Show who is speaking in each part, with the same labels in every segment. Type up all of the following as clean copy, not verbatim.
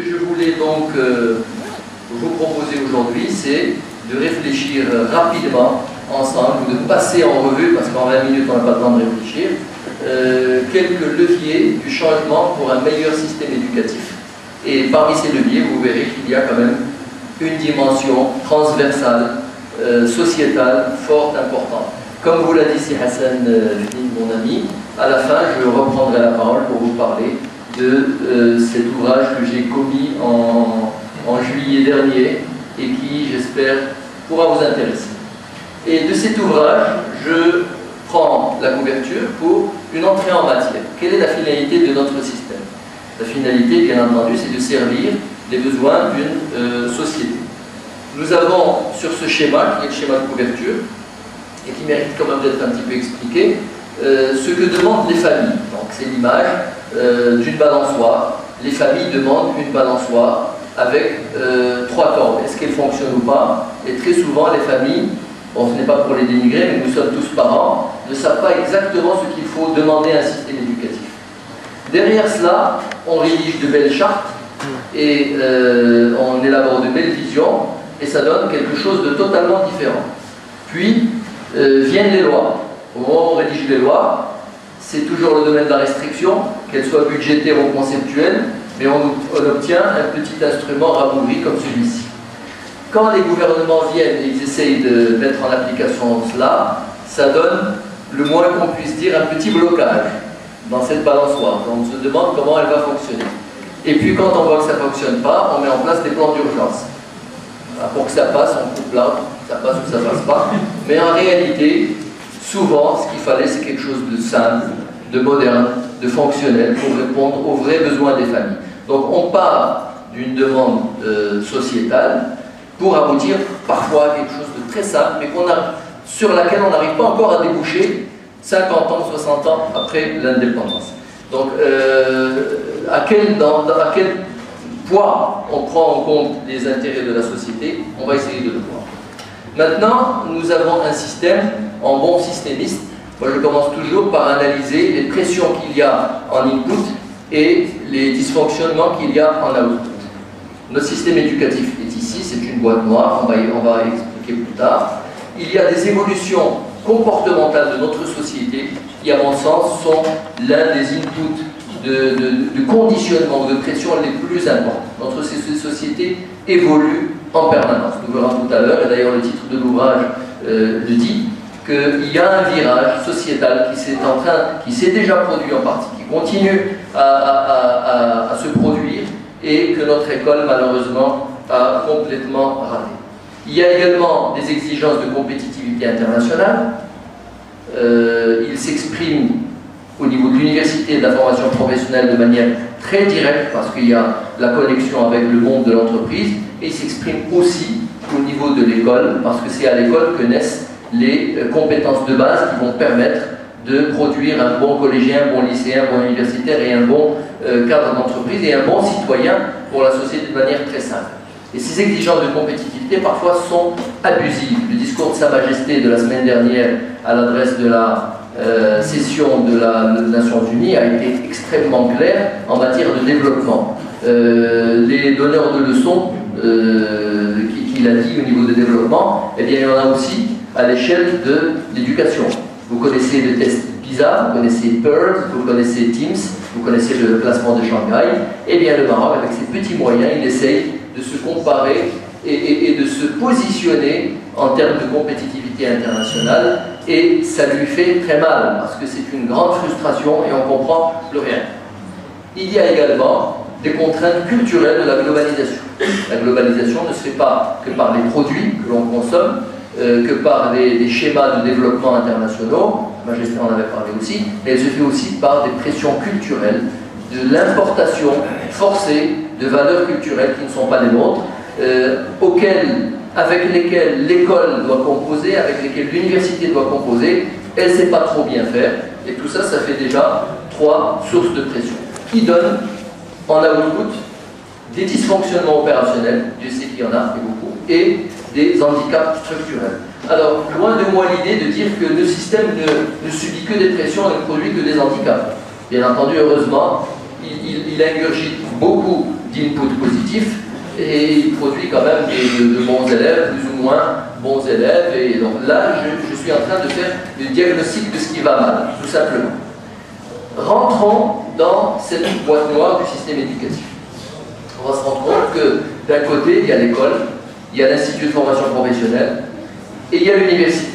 Speaker 1: que je voulais donc vous proposer aujourd'hui, c'est de réfléchir rapidement ensemble, ou de passer en revue, parce qu'en 20 minutes on n'a pas le temps de réfléchir, quelques leviers du changement pour un meilleur système éducatif. Et parmi ces leviers, vous verrez qu'il y a quand même une dimension transversale, sociétale, forte, importante. Comme vous l'a dit si Hassan, mon ami, à la fin je reprendrai la parole pour vous parler de cet ouvrage que j'ai commis en juillet dernier et qui, j'espère, pourra vous intéresser. Et de cet ouvrage, je prends la couverture pour une entrée en matière. Quelle est la finalité de notre système? La finalité, bien entendu, c'est de servir les besoins d'une société. Nous avons sur ce schéma, qui est le schéma de couverture, et qui mérite quand même d'être un petit peu expliqué, ce que demandent les familles. Donc c'est l'image d'une balançoire. Les familles demandent une balançoire avec 3 cordes. Est-ce qu'elle fonctionne ou pas? Et très souvent, les familles, bon, ce n'est pas pour les dénigrer, mais nous sommes tous parents, ne savent pas exactement ce qu'il faut demander à un système éducatif. Derrière cela, on rédige de belles chartes et on élabore de belles visions et ça donne quelque chose de totalement différent. Puis viennent les lois. Au moment où on rédige les lois, c'est toujours le domaine de la restriction, qu'elle soit budgétaire ou conceptuelle, mais on obtient un petit instrument rabougri comme celui-ci. Quand les gouvernements viennent et ils essayent de mettre en application cela, ça donne, le moins qu'on puisse dire, un petit blocage dans cette balançoire. On se demande comment elle va fonctionner. Et puis quand on voit que ça ne fonctionne pas, on met en place des plans d'urgence. Pour que ça passe, on coupe l'arbre, ça passe ou ça ne passe pas. Mais en réalité, souvent, ce qu'il fallait, c'est quelque chose de simple, de moderne, de fonctionnel, pour répondre aux vrais besoins des familles. Donc on part d'une demande sociétale pour aboutir parfois à quelque chose de très simple, mais sur laquelle on n'arrive pas encore à déboucher 50 ans, 60 ans après l'indépendance. Donc à quel poids on prend en compte les intérêts de la société, on va essayer de le voir. Maintenant, nous avons un système, en bon systémiste, moi je commence toujours par analyser les pressions qu'il y a en input et les dysfonctionnements qu'il y a en output. Notre système éducatif est ici, c'est une boîte noire, on va expliquer plus tard. Il y a des évolutions comportementales de notre société qui, à mon sens, sont l'un des inputs de conditionnement, de pression les plus importants. Notre société évolue en permanence. Nous verrons tout à l'heure, et d'ailleurs le titre de l'ouvrage le dit, qu'il y a un virage sociétal qui s'est déjà produit en partie, qui continue à se produire et que notre école, malheureusement, a complètement raté. Il y a également des exigences de compétitivité internationale. Il s'exprime au niveau de l'université et de la formation professionnelle de manière très directe parce qu'il y a la connexion avec le monde de l'entreprise, et il s'exprime aussi au niveau de l'école parce que c'est à l'école que naissent les compétences de base qui vont permettre de produire un bon collégien, un bon lycéen, un bon universitaire et un bon cadre d'entreprise et un bon citoyen pour la société de manière très simple. Et ces exigences de compétitivité parfois sont abusives. Le discours de Sa Majesté de la semaine dernière à l'adresse de la session de les Nations Unies a été extrêmement clair en matière de développement. Les donneurs de leçons qu'il a dit au niveau de développement, eh bien, il y en a aussi à l'échelle de l'éducation. Vous connaissez le test PISA, vous connaissez PIRLS, vous connaissez TIMSS, vous connaissez le classement de Shanghai. Eh bien, le Maroc, avec ses petits moyens, il essaye de se comparer et de se positionner en termes de compétitivité internationale, et ça lui fait très mal parce que c'est une grande frustration et on ne comprend plus rien. Il y a également des contraintes culturelles de la globalisation. La globalisation ne se fait pas que par les produits que l'on consomme, que par des schémas de développement internationaux, Majesté en avait parlé aussi, mais elle se fait aussi par des pressions culturelles, de l'importation forcée de valeurs culturelles qui ne sont pas les nôtres, avec lesquelles l'école doit composer, avec lesquelles l'université doit composer. Elle ne sait pas trop bien faire, et tout ça, ça fait déjà 3 sources de pression qui donnent en output des dysfonctionnements opérationnels, Dieu sait qu'il y en a, et beaucoup, et des handicaps structurels. Alors, loin de moi l'idée de dire que le système ne subit que des pressions et ne produit que des handicaps. Bien entendu, heureusement, il ingurgite beaucoup d'input positif, et il produit quand même de bons élèves, plus ou moins bons élèves, et donc là je suis en train de faire le diagnostic de ce qui va mal, tout simplement. Rentrons dans cette boîte noire du système éducatif. On va se rendre compte que d'un côté il y a l'école, il y a l'institut de formation professionnelle, et il y a l'université.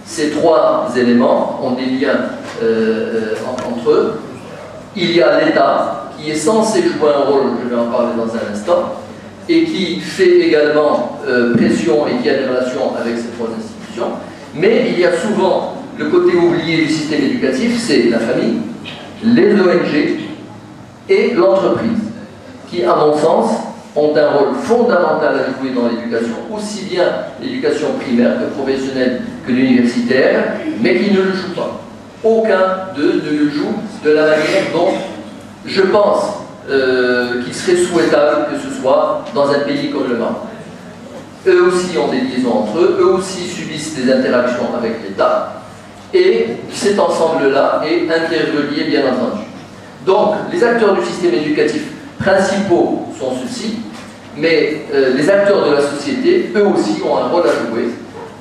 Speaker 1: Ces trois éléments ont des liens entre eux. Il y a l'État, qui est censé jouer un rôle, je vais en parler dans un instant, et qui fait également pression et qui a des relations avec ces trois institutions. Mais il y a souvent le côté oublié du système éducatif, c'est la famille, les ONG et l'entreprise, qui, à mon sens, ont un rôle fondamental à jouer dans l'éducation, aussi bien l'éducation primaire que professionnelle que l'universitaire, mais qui ne le jouent pas. Aucun d'eux ne le joue de la manière dont je pense qu'il serait souhaitable que ce soit dans un pays comme le Maroc. Eux aussi ont des liaisons entre eux, eux aussi subissent des interactions avec l'État, et cet ensemble-là est interrelié, bien entendu. Donc, les acteurs du système éducatif principaux sont ceux-ci, mais les acteurs de la société, eux aussi, ont un rôle à jouer,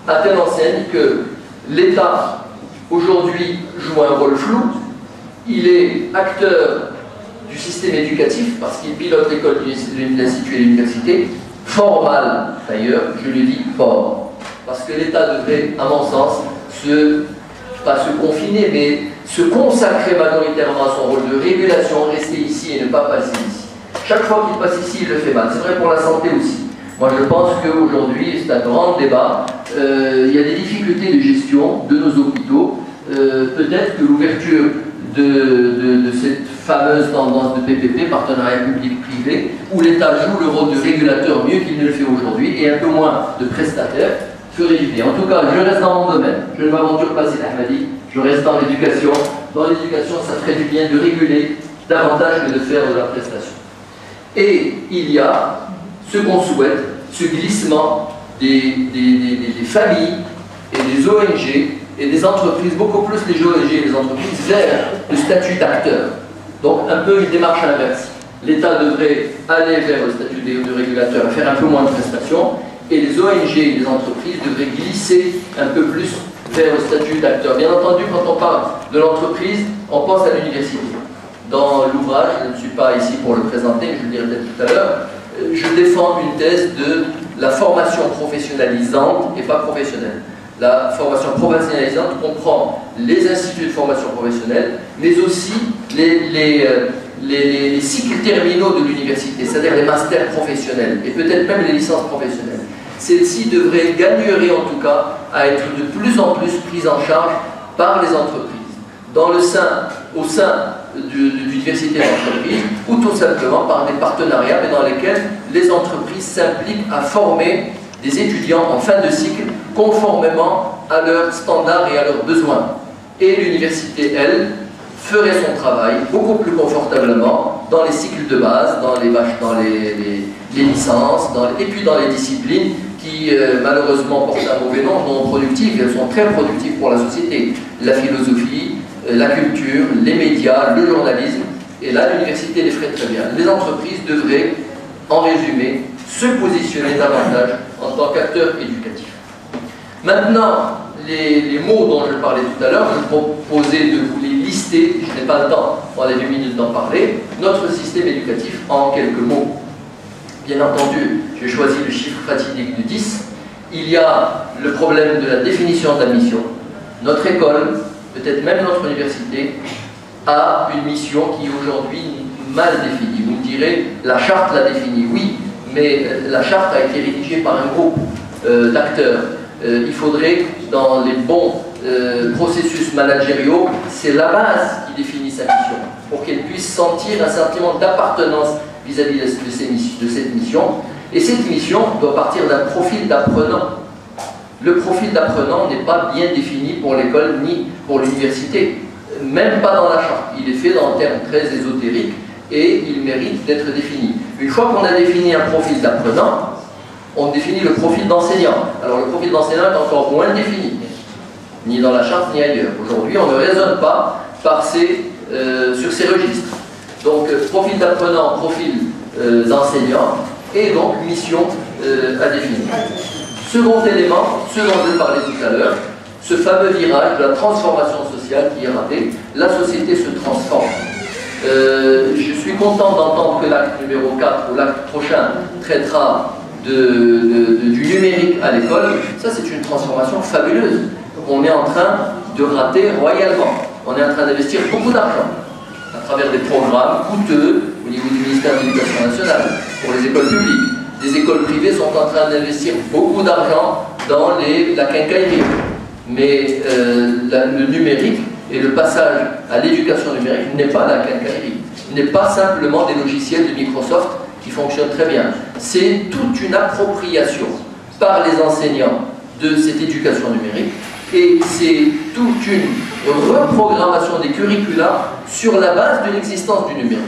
Speaker 1: à telle enseigne que l'État, aujourd'hui, joue un rôle flou. Il est acteur du système éducatif, parce qu'il pilote l'école, l'institut et l'université, fort mal, d'ailleurs, je le dis fort, parce que l'État devrait, à mon sens, pas se confiner, mais se consacrer majoritairement à son rôle de régulation, rester ici et ne pas passer ici. Chaque fois qu'il passe ici, il le fait mal. C'est vrai pour la santé aussi. Moi, je pense qu'aujourd'hui, c'est un grand débat. Il y a des difficultés de gestion de nos hôpitaux. Peut-être que l'ouverture de cette fameuse tendance de PPP, partenariat public-privé, où l'État joue le rôle de régulateur mieux qu'il ne le fait aujourd'hui, et un peu moins de prestataire, ferait du bien. En tout cas, je reste dans mon domaine. Je ne m'aventure pas, c'est Ahmadi. Je reste dans l'éducation. Dans l'éducation, ça ferait du bien de réguler davantage que de faire de la prestation. Et il y a ce qu'on souhaite, ce glissement des familles et des ONG et des entreprises, beaucoup plus les ONG et les entreprises, vers le statut d'acteur. Donc un peu une démarche inverse. L'État devrait aller vers le statut de régulateur, faire un peu moins de prestations, et les ONG et les entreprises devraient glisser un peu plus vers le statut d'acteur. Bien entendu, quand on parle de l'entreprise, on pense à l'université. Dans l'ouvrage, je ne suis pas ici pour le présenter, mais je le dirai peut-être tout à l'heure, je défends une thèse de la formation professionnalisante et pas professionnelle. La formation professionnalisante comprend les instituts de formation professionnelle, mais aussi les cycles terminaux de l'université, c'est-à-dire les masters professionnels et peut-être même les licences professionnelles. Celles-ci gagneraient en tout cas à être de plus en plus prises en charge par les entreprises, au sein d'universités d'entreprise, ou tout simplement par des partenariats mais dans lesquels les entreprises s'impliquent à former des étudiants en fin de cycle conformément à leurs standards et à leurs besoins. Et l'université, elle, ferait son travail beaucoup plus confortablement dans les cycles de base, dans les licences, et puis dans les disciplines qui malheureusement portent un mauvais nom, non productives, elles sont très productives pour la société. La philosophie, la culture, les médias, le journalisme, et là l'université les ferait très bien. Les entreprises devraient, en résumé, se positionner davantage en tant qu'acteurs éducatifs. Maintenant, les mots dont je parlais tout à l'heure, je proposais de vous les lister, je n'ai pas le temps, on a 2 minutes d'en parler, notre système éducatif en quelques mots. Bien entendu, j'ai choisi le chiffre fatidique de 10. Il y a le problème de la définition de la mission. Notre école, peut-être même notre université, a une mission qui est aujourd'hui mal définie. Vous me direz, la charte l'a définie, oui, mais la charte a été rédigée par un groupe d'acteurs. Il faudrait, dans les bons processus managériaux, c'est la base qui définit sa mission, pour qu'elle puisse sentir un sentiment d'appartenance vis-à-vis de cette mission. Et cette mission doit partir d'un profil d'apprenant. Le profil d'apprenant n'est pas bien défini pour l'école ni pour l'université, même pas dans la charte. Il est fait dans un terme très ésotérique et il mérite d'être défini. Une fois qu'on a défini un profil d'apprenant, on définit le profil d'enseignant. Alors le profil d'enseignant est encore moins défini, ni dans la charte ni ailleurs. Aujourd'hui, on ne raisonne pas sur ces registres. Donc profil d'apprenant, profil enseignants, et donc mission à définir. Second élément, ce dont je parlais tout à l'heure, ce fameux virage de la transformation sociale qui est raté, la société se transforme. Je suis content d'entendre que l'acte numéro 4 ou l'acte prochain traitera du numérique à l'école. Ça, c'est une transformation fabuleuse. On est en train de rater royalement. On est en train d'investir beaucoup d'argent à travers des programmes coûteux au niveau du ministère de l'Éducation nationale pour les écoles publiques. Des écoles privées sont en train d'investir beaucoup d'argent dans la quincaillerie. Mais le numérique et le passage à l'éducation numérique n'est pas la quincaillerie. N'est pas simplement des logiciels de Microsoft qui fonctionnent très bien. C'est toute une appropriation par les enseignants de cette éducation numérique et c'est toute une reprogrammation des curricula sur la base de l'existence du numérique.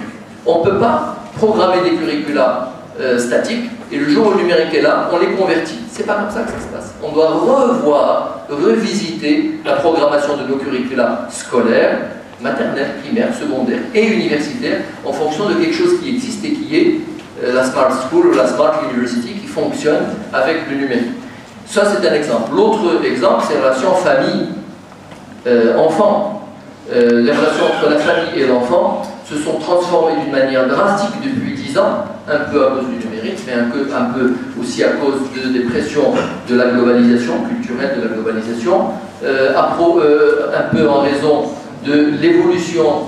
Speaker 1: On ne peut pas programmer des curricula statiques et le jour où le numérique est là, on les convertit. C'est pas comme ça que ça se passe. On doit revisiter la programmation de nos curricula scolaires, maternelle, primaire, secondaire et universitaire en fonction de quelque chose qui existe et qui est la Smart School ou la Smart University qui fonctionne avec le numérique. Ça, c'est un exemple. L'autre exemple, c'est la relation famille-enfant. Les relations entre la famille et l'enfant se sont transformées d'une manière drastique depuis 10 ans, un peu à cause du numérique, mais un peu aussi à cause des pressions de la globalisation, culturelle de la globalisation, un peu en raison de l'évolution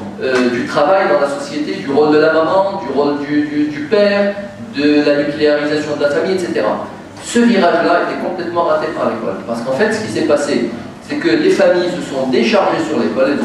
Speaker 1: du travail dans la société, du rôle de la maman, du rôle du père, de la nucléarisation de la famille, etc. Ce virage-là était complètement raté par l'école. Parce qu'en fait, ce qui s'est passé, c'est que les familles se sont déchargées sur l'école,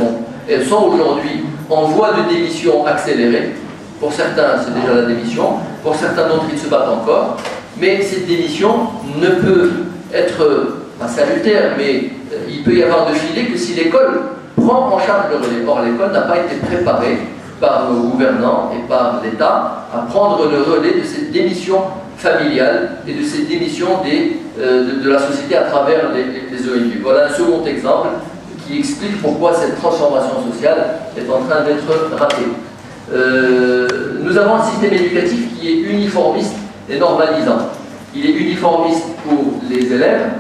Speaker 1: elles sont aujourd'hui en voie de démission accélérée. Pour certains, c'est déjà la démission. Pour certains d'autres, ils se battent encore. Mais cette démission ne peut être, pas salutaire, mais il peut y avoir de filet que si l'école prend en charge le relais. Or, l'école n'a pas été préparée par nos gouvernants et par l'État à prendre le relais de cette démission familiale et de cette démission de la société à travers les ONG. Voilà un second exemple qui explique pourquoi cette transformation sociale est en train d'être ratée. Nous avons un système éducatif qui est uniformiste et normalisant. Il est uniformiste pour les élèves.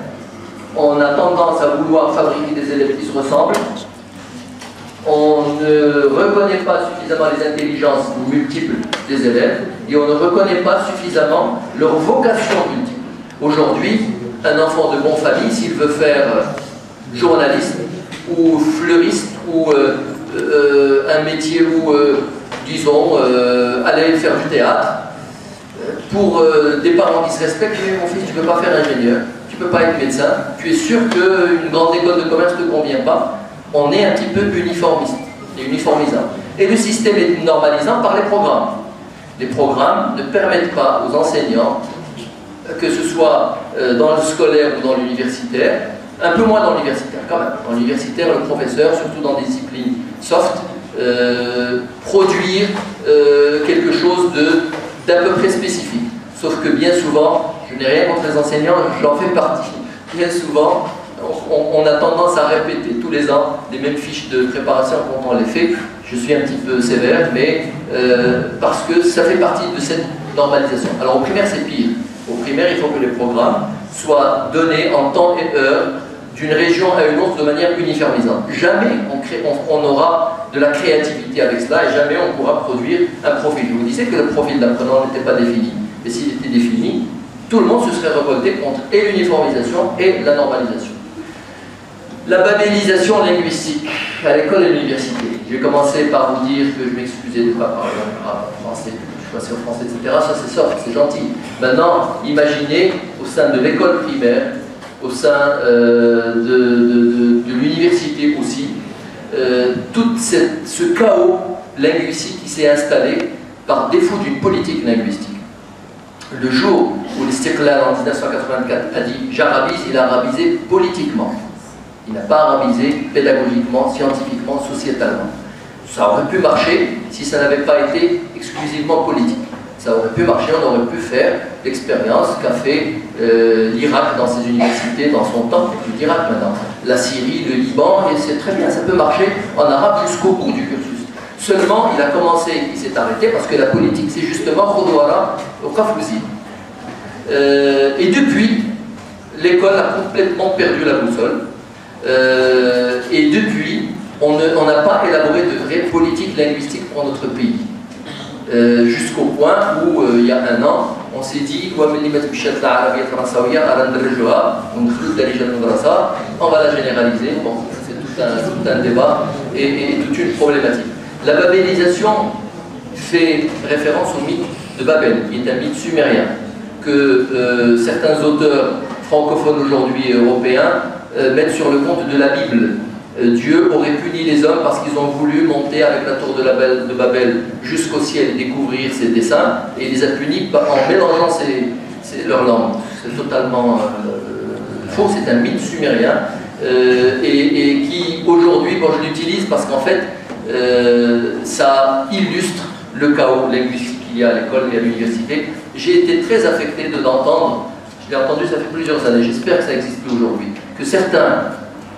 Speaker 1: On a tendance à vouloir fabriquer des élèves qui se ressemblent. On ne reconnaît pas suffisamment les intelligences multiples des élèves et on ne reconnaît pas suffisamment leur vocation multiple. Aujourd'hui, un enfant de bonne famille, s'il veut faire journaliste ou fleuriste ou un métier où, disons, aller faire du théâtre, pour des parents qui se respectent, mon fils, tu ne peux pas faire ingénieur, tu ne peux pas être médecin, tu es sûr qu'une grande école de commerce ne te convient pas. On est un petit peu uniformiste et uniformisant. Et le système est normalisant par les programmes. Les programmes ne permettent pas aux enseignants, que ce soit dans le scolaire ou dans l'universitaire, un peu moins dans l'universitaire quand même. Dans l'universitaire, le professeur, surtout dans des disciplines soft, produire quelque chose d'à peu près spécifique. Sauf que bien souvent, je n'ai rien contre les enseignants, j'en fais partie. Bien souvent, on a tendance à répéter tous les ans les mêmes fiches de préparation quand on les fait. Je suis un petit peu sévère, mais parce que ça fait partie de cette normalisation. Alors au primaire, c'est pire. Au primaire, il faut que les programmes soient donnés en temps et heure d'une région à une autre de manière uniformisante. Jamais on aura de la créativité avec cela et jamais on pourra produire un profil. Je vous disais que le profil d'apprenant n'était pas défini. Et s'il était défini, tout le monde se serait révolté contre et l'uniformisation et la normalisation. La babélisation linguistique à l'école et à l'université. J'ai commencé par vous dire que je m'excusais de ne pas parler français, que je passais au français, etc. Ça c'est soft, c'est gentil. Maintenant, imaginez au sein de l'école primaire, au sein de l'université aussi, tout ce chaos linguistique qui s'est installé par défaut d'une politique linguistique. Le jour où l'Istiqlal en 1984 a dit « j'arabise », il a arabisé politiquement. Il n'a pas arabisé pédagogiquement, scientifiquement, sociétalement. Ça aurait pu marcher si ça n'avait pas été exclusivement politique. Ça aurait pu marcher, on aurait pu faire l'expérience qu'a fait l'Irak dans ses universités, dans son temps, l'Irak maintenant, la Syrie, le Liban, et c'est très bien, ça peut marcher en arabe jusqu'au bout du cursus. Seulement, il a commencé, il s'est arrêté parce que la politique, c'est justement Khudwara au Kafouzi. Et depuis, l'école a complètement perdu la boussole. Et depuis, on n'a pas élaboré de vraie politique linguistique pour notre pays. Jusqu'au point où, il y a un an, on s'est dit on va la généraliser. Bon, c'est tout un débat et toute une problématique. La babélisation fait référence au mythe de Babel, qui est un mythe sumérien, que certains auteurs francophones aujourd'hui et européens mettent sur le compte de la Bible. Dieu aurait puni les hommes parce qu'ils ont voulu monter avec la tour de Babel jusqu'au ciel et découvrir ses desseins, et il les a punis en mélangeant leurs langues. C'est totalement faux, c'est un mythe sumérien et qui aujourd'hui, bon, je l'utilise parce qu'en fait ça illustre le chaos linguistique qu'il y a à l'école et à l'université. J'ai été très affecté de l'entendre, je l'ai entendu ça fait plusieurs années, j'espère que ça existe plus aujourd'hui, que certains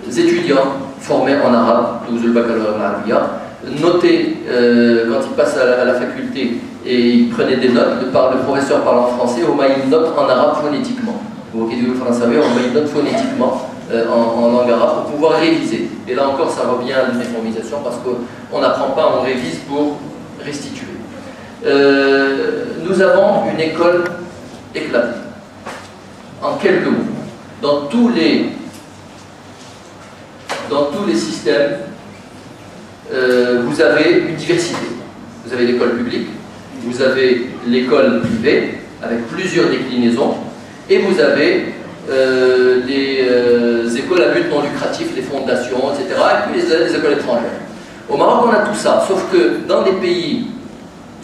Speaker 1: étudiants formés en arabe, le baccalauréat notaient quand ils passent à la faculté et ils prenaient des notes, le professeur parle en français, au moins il note en arabe phonétiquement. On met une note phonétiquement en langue arabe pour pouvoir réviser. Et là encore, ça revient à l'uniformisation parce qu'on n'apprend pas, on révise pour restituer. Nous avons une école éclatée. En quelques mots, dans tous les systèmes, vous avez une diversité. Vous avez l'école publique, vous avez l'école privée, avec plusieurs déclinaisons, et vous avez les écoles à but non lucratif, les fondations, etc., et puis les écoles étrangères. Au Maroc, on a tout ça, sauf que dans les pays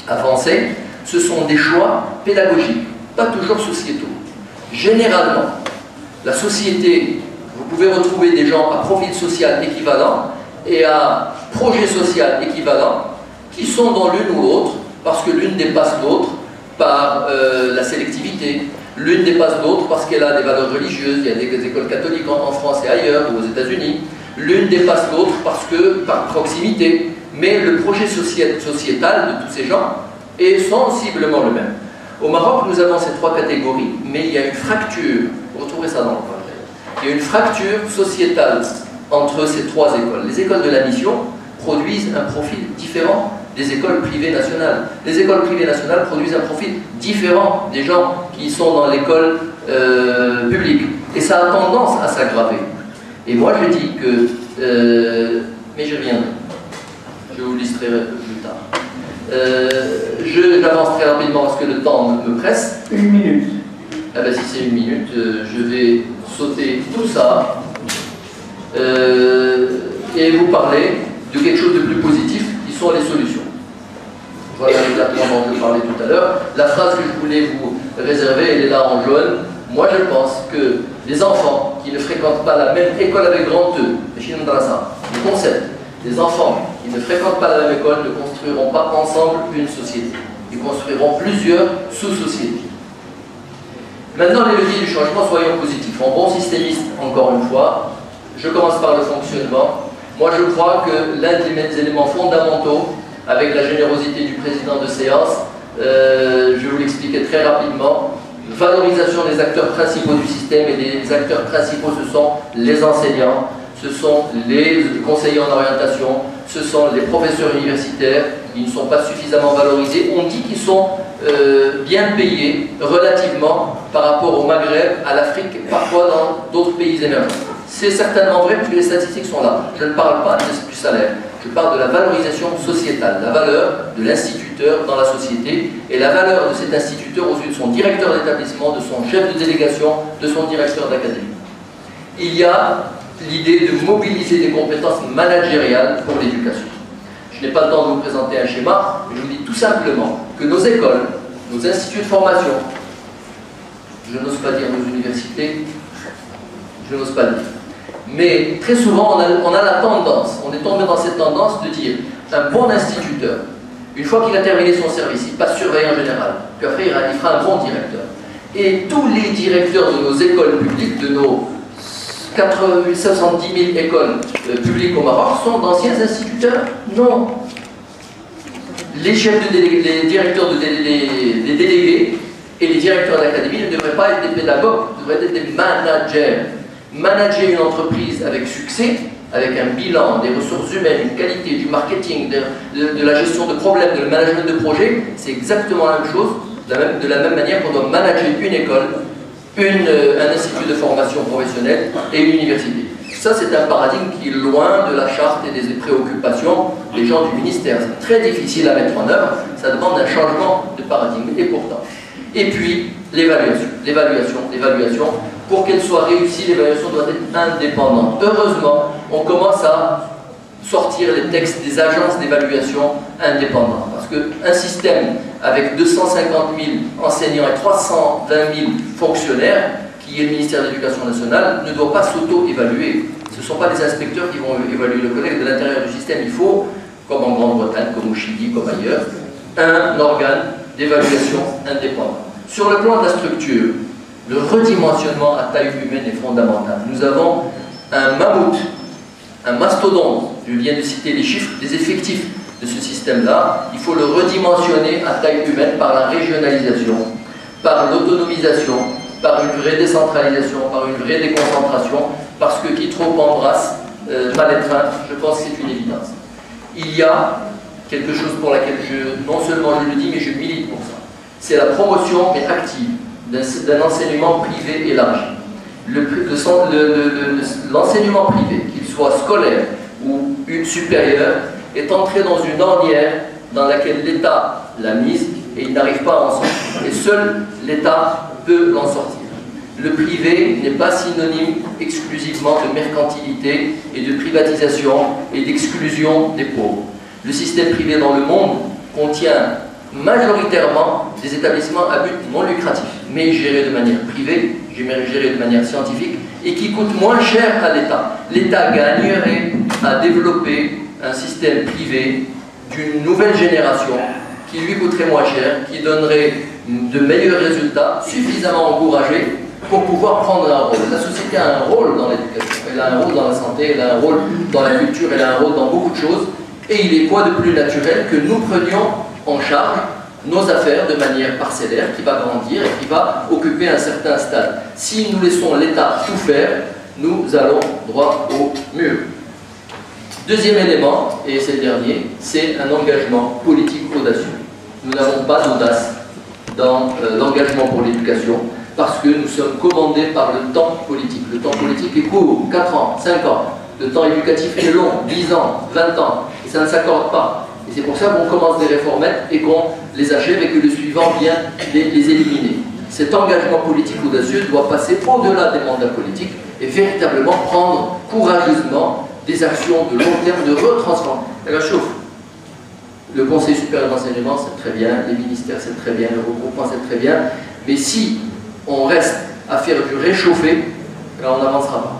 Speaker 1: avancés, ce sont des choix pédagogiques, pas toujours sociétaux. Généralement, la société, vous pouvez retrouver des gens à profil social équivalent et à projet social équivalent qui sont dans l'une ou l'autre parce que l'une dépasse l'autre par la sélectivité, l'une dépasse l'autre parce qu'elle a des valeurs religieuses, il y a des écoles catholiques en France et ailleurs, ou aux États-Unis, l'une dépasse l'autre parce que par proximité, mais le projet sociétal de tous ces gens est sensiblement le même. Au Maroc, nous avons ces trois catégories, mais il y a une fracture, vous retrouverez ça dans le projet, il y a une fracture sociétale entre ces trois écoles. Les écoles de la mission produisent un profil différent des écoles privées nationales. Les écoles privées nationales produisent un profil différent des gens qui sont dans l'école publique. Et ça a tendance à s'aggraver. Et moi je dis que... mais j'y reviendrai. Je vous l'illustrerai plus tard. J'avance très rapidement parce que le temps me presse.
Speaker 2: 1 minute.
Speaker 1: Ah ben, si c'est 1 minute, je vais sauter tout ça et vous parler de quelque chose de plus positif qui sont les solutions. Voilà exactement dont je parlais tout à l'heure. La phrase que je voulais vous réserver, elle est là en jaune. Moi je pense que les enfants qui ne fréquentent pas la même école avec grand E, le concept, les enfants qui ne fréquentent pas la même école ne construiront pas ensemble une société. Ils construiront plusieurs sous-sociétés. Maintenant, les leviers du changement, soyons positifs. En bon systémiste, encore une fois, je commence par le fonctionnement. Moi, je crois que l'un des éléments fondamentaux, avec la générosité du président de séance, je vais vous l'expliquer très rapidement, valorisation des acteurs principaux du système, et les acteurs principaux, ce sont les enseignants, ce sont les conseillers en orientation, ce sont les professeurs universitaires. Ils ne sont pas suffisamment valorisés. On dit qu'ils sont bien payés relativement par rapport au Maghreb, à l'Afrique, parfois dans d'autres pays émergents. C'est certainement vrai puisque les statistiques sont là. Je ne parle pas du salaire, je parle de la valorisation sociétale, la valeur de l'instituteur dans la société et la valeur de cet instituteur aux yeux de son directeur d'établissement, de son chef de délégation, de son directeur d'académie. Il y a l'idée de mobiliser des compétences managériales pour l'éducation. Je n'ai pas le temps de vous présenter un schéma, mais je vous dis tout simplement que nos écoles, nos instituts de formation, je n'ose pas dire nos universités, je n'ose pas le dire, mais très souvent on a la tendance, on est tombé dans cette tendance de dire un bon instituteur, une fois qu'il a terminé son service, il passe surveillant général, puis après il fera un bon directeur. Et tous les directeurs de nos écoles publiques, de nos 70 000 écoles publiques au Maroc sont d'anciens instituteurs? Non. les chefs de les directeurs les délégués et les directeurs d'académie ne devraient pas être des pédagogues, devraient être des managers. Manager une entreprise avec succès, avec un bilan, des ressources humaines, une qualité, du marketing, de la gestion de problèmes, de management de projet, c'est exactement la même chose, de la même manière qu'on doit manager une école, un institut de formation professionnelle et une université. Ça, c'est un paradigme qui est loin de la charte et des préoccupations des gens du ministère. C'est très difficile à mettre en œuvre, ça demande un changement de paradigme, et pourtant. Et puis, l'évaluation. Pour qu'elle soit réussie, l'évaluation doit être indépendante. Heureusement, on commence à sortir les textes des agences d'évaluation indépendantes. Parce qu'un système avec 250 000 enseignants et 320 000 fonctionnaires, qui est le ministère de l'Éducation nationale, ne doit pas s'auto-évaluer. Ce ne sont pas les inspecteurs qui vont évaluer le collègue de l'intérieur du système. Il faut, comme en Grande-Bretagne, comme au Chili, comme ailleurs, un organe d'évaluation indépendant. Sur le plan de la structure, le redimensionnement à taille humaine est fondamental. Nous avons un mammouth, un mastodonte, je viens de citer les chiffres des effectifs de ce système-là. Il faut le redimensionner à taille humaine par la régionalisation, par l'autonomisation, par une vraie décentralisation, par une vraie déconcentration, parce que qui trop embrasse mal étreint, je pense que c'est une évidence. Il y a quelque chose pour laquelle non seulement je le dis, mais je milite pour ça. C'est la promotion, mais active, d'un enseignement privé élargi. L'enseignement privé, qu'il soit scolaire ou supérieur, est entré dans une ornière dans laquelle l'État l'a mise et il n'arrive pas à en sortir. Et seul l'État peut l'en sortir. Le privé n'est pas synonyme exclusivement de mercantilité et de privatisation et d'exclusion des pauvres. Le système privé dans le monde contient majoritairement des établissements à but non lucratif, mais gérés de manière privée, gérés de manière scientifique, et qui coûtent moins cher à l'État. L'État gagnerait à développer un système privé d'une nouvelle génération qui lui coûterait moins cher, qui donnerait de meilleurs résultats, suffisamment encouragés pour pouvoir prendre un rôle. La société a un rôle dans l'éducation, elle a un rôle dans la santé, elle a un rôle dans la culture, elle a un rôle dans beaucoup de choses, et il est quoi de plus naturel que nous prenions en charge nos affaires de manière parcellaire, qui va grandir et qui va occuper un certain stade. Si nous laissons l'État tout faire, nous allons droit au mur. Deuxième élément, et c'est le dernier, c'est un engagement politique audacieux. Nous n'avons pas d'audace dans l'engagement pour l'éducation, parce que nous sommes commandés par le temps politique. Le temps politique est court, 4 ans, 5 ans. Le temps éducatif est long, 10 ans, 20 ans, et ça ne s'accorde pas. Et c'est pour ça qu'on commence des réformettes et qu'on les achève et que le suivant vient les éliminer. Cet engagement politique audacieux doit passer au-delà des mandats politiques et véritablement prendre courageusement des actions de long terme de retransformation. Elle chauffe. Le Conseil supérieur d'enseignement, c'est très bien, les ministères, c'est très bien, le regroupement, c'est très bien, mais si on reste à faire du réchauffé, alors on n'avancera pas.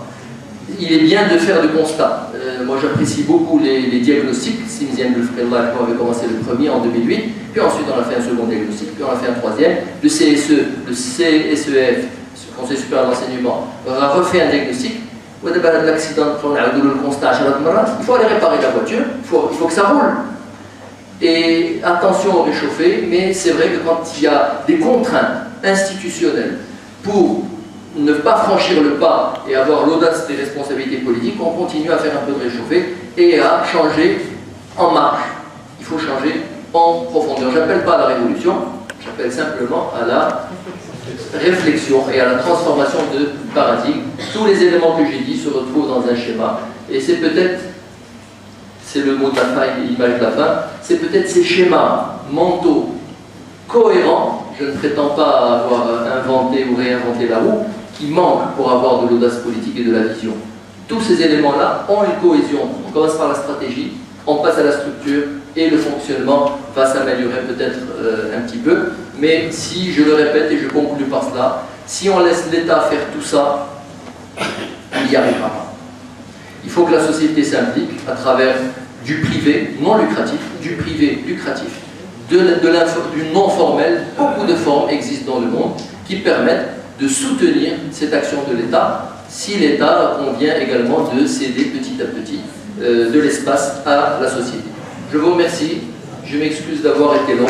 Speaker 1: Il est bien de faire de constats. Moi, j'apprécie beaucoup les diagnostics. Simzian Belfrellah avait commencé le premier en 2008, puis ensuite on a fait un second diagnostic, puis on a fait un troisième. Le CSE, le CSEF, le Conseil supérieur d'enseignement, a refait un diagnostic. L'accident, le constat, il faut aller réparer la voiture, il faut que ça roule. Et attention au réchauffé, mais c'est vrai que quand il y a des contraintes institutionnelles pour ne pas franchir le pas et avoir l'audace des responsabilités politiques, on continue à faire un peu de réchauffé et à changer en marche. Il faut changer en profondeur. Je n'appelle pas à la révolution, j'appelle simplement à la réflexion et à la transformation de paradigme. Tous les éléments que j'ai dit se retrouvent dans un schéma et c'est peut-être, c'est le mot de la fin et l'image de la fin, c'est peut-être ces schémas mentaux cohérents, je ne prétends pas avoir inventé ou réinventé la roue, qui manquent pour avoir de l'audace politique et de la vision. Tous ces éléments-là ont une cohésion. On commence par la stratégie, on passe à la structure et le fonctionnement va s'améliorer peut-être un petit peu. Mais si, je le répète et je conclue par cela, si on laisse l'État faire tout ça, il n'y arrivera pas. Il faut que la société s'implique à travers du privé non lucratif, du privé lucratif, du non formel. Beaucoup de formes existent dans le monde qui permettent de soutenir cette action de l'État, si l'État convient également de céder petit à petit de l'espace à la société. Je vous remercie Je m'excuse d'avoir été long.